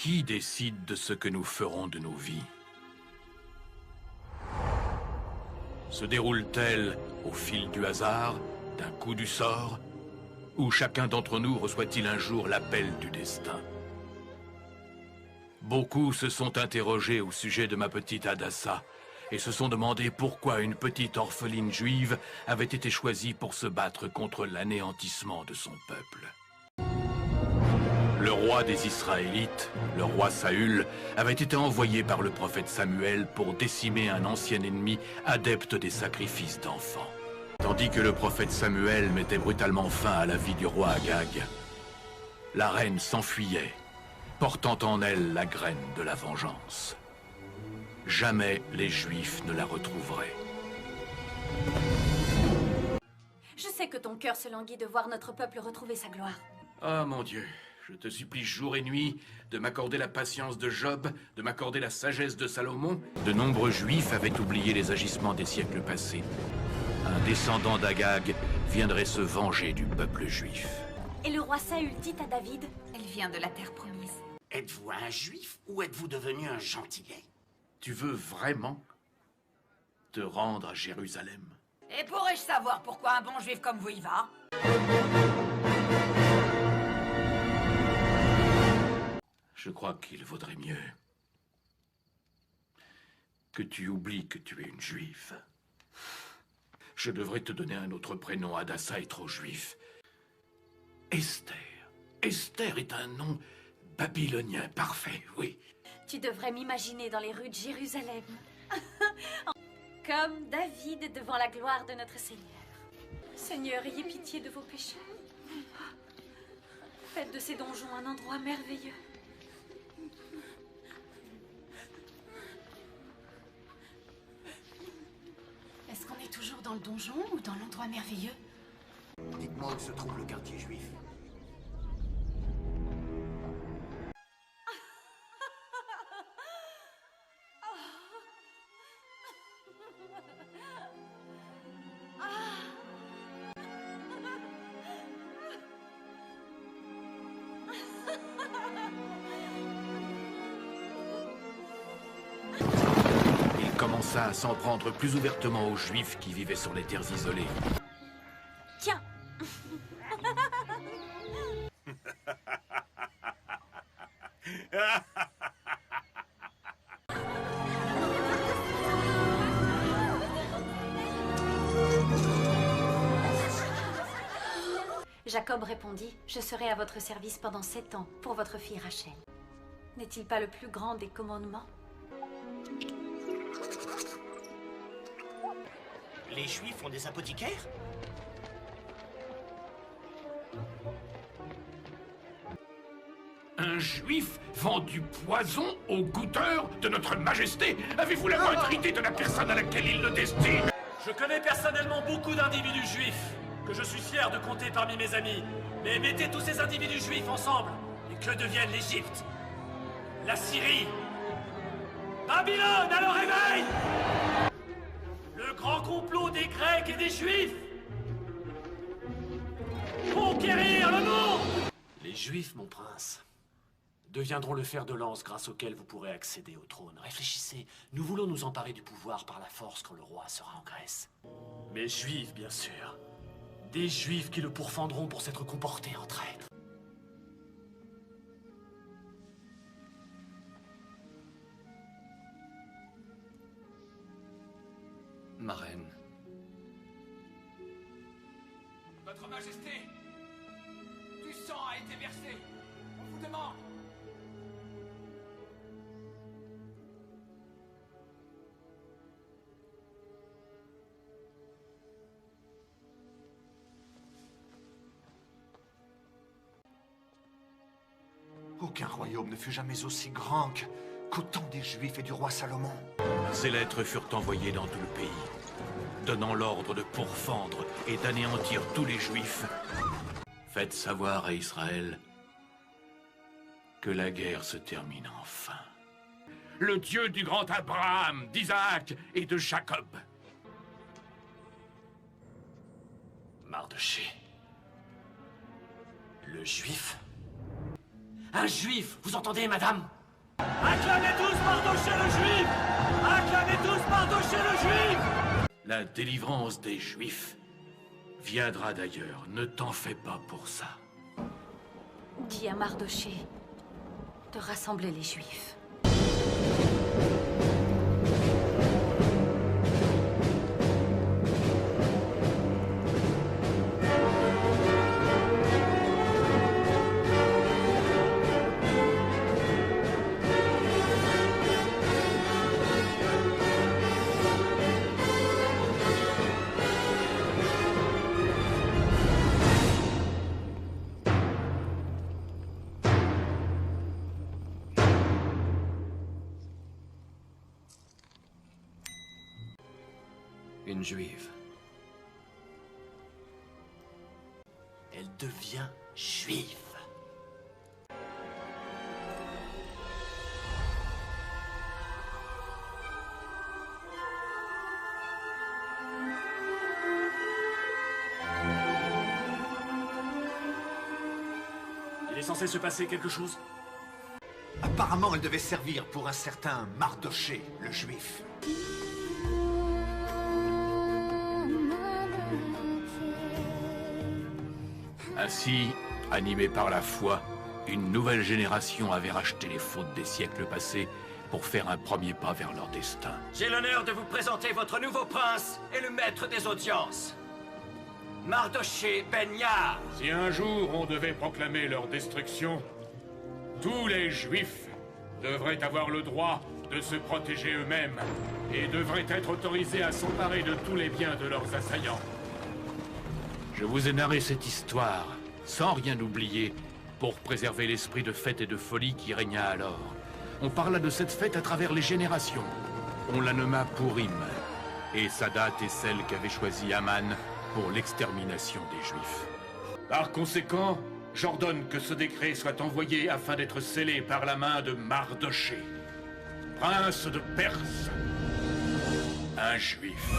Qui décide de ce que nous ferons de nos vies? Se déroule-t-elle au fil du hasard, d'un coup du sort? Ou chacun d'entre nous reçoit-il un jour l'appel du destin? Beaucoup se sont interrogés au sujet de ma petite Hadassa et se sont demandé pourquoi une petite orpheline juive avait été choisie pour se battre contre l'anéantissement de son peuple. Le roi des Israélites, le roi Saül, avait été envoyé par le prophète Samuel pour décimer un ancien ennemi adepte des sacrifices d'enfants. Tandis que le prophète Samuel mettait brutalement fin à la vie du roi Agag, la reine s'enfuyait, portant en elle la graine de la vengeance. Jamais les Juifs ne la retrouveraient. Je sais que ton cœur se languit de voir notre peuple retrouver sa gloire. Ah, mon Dieu, je te supplie jour et nuit de m'accorder la patience de Job, de m'accorder la sagesse de Salomon. De nombreux Juifs avaient oublié les agissements des siècles passés. Un descendant d'Agag viendrait se venger du peuple juif. Et le roi Saül dit à David, elle vient de la terre promise. Êtes-vous un juif ou êtes-vous devenu un gentillet? Tu veux vraiment te rendre à Jérusalem? Et pourrais-je savoir pourquoi un bon juif comme vous y va? Je crois qu'il vaudrait mieux que tu oublies que tu es une juive. Je devrais te donner un autre prénom. Hadassa est trop juif. Esther. Esther est un nom babylonien parfait, oui. Tu devrais m'imaginer dans les rues de Jérusalem. Comme David devant la gloire de notre Seigneur. Seigneur, ayez pitié de vos pécheurs. Faites de ces donjons un endroit merveilleux. Est-ce qu'on est toujours dans le donjon ou dans l'endroit merveilleux? Dites-moi où se trouve le quartier juif. Il commença à s'en prendre plus ouvertement aux Juifs qui vivaient sur les terres isolées. Tiens. Jacob répondit, je serai à votre service pendant 7 ans pour votre fille Rachel. N'est-il pas le plus grand des commandements? Les juifs ont des apothicaires? Un juif vend du poison aux goûteurs de notre majesté? Avez-vous la moindre idée de la personne à laquelle il le destine? Je connais personnellement beaucoup d'individus juifs, que je suis fier de compter parmi mes amis. Mais mettez tous ces individus juifs ensemble, et que devienne l'Égypte? La Syrie? Babylone, à le réveil! Le grand complot des Grecs et des Juifs! Conquérir le monde! Les Juifs, mon prince, deviendront le fer de lance grâce auquel vous pourrez accéder au trône. Réfléchissez, nous voulons nous emparer du pouvoir par la force quand le roi sera en Grèce. Mais Juifs, bien sûr. Des Juifs qui le pourfendront pour s'être comportés en traître. Ma reine. Votre Majesté, du sang a été versé. On vous demande. Aucun royaume ne fut jamais aussi grand qu'au temps des Juifs et du roi Salomon. Ces lettres furent envoyées dans tout le pays, donnant l'ordre de pourfendre et d'anéantir tous les Juifs. Faites savoir à Israël que la guerre se termine enfin. Le Dieu du grand Abraham, d'Isaac et de Jacob. Mardoché. Le Juif? Un juif, vous entendez, madame? Acclamez tous Mardochée le juif! Acclamez tous Mardochée le juif! La délivrance des Juifs viendra d'ailleurs. Ne t'en fais pas pour ça. Dis à Mardochée de rassembler les Juifs. Une juive. Elle devient juive. Il est censé se passer quelque chose? Apparemment, elle devait servir pour un certain Mardochée, le juif. Ainsi, animée par la foi, une nouvelle génération avait racheté les fautes des siècles passés pour faire un premier pas vers leur destin. J'ai l'honneur de vous présenter votre nouveau prince et le maître des audiences. Mardochée Ben Yair. Si un jour on devait proclamer leur destruction, tous les Juifs devraient avoir le droit de se protéger eux-mêmes et devraient être autorisés à s'emparer de tous les biens de leurs assaillants. Je vous ai narré cette histoire, sans rien oublier, pour préserver l'esprit de fête et de folie qui régna alors. On parla de cette fête à travers les générations. On la nomma Purim, et sa date est celle qu'avait choisie Haman pour l'extermination des Juifs. Par conséquent, j'ordonne que ce décret soit envoyé afin d'être scellé par la main de Mardochée, prince de Perse, un Juif.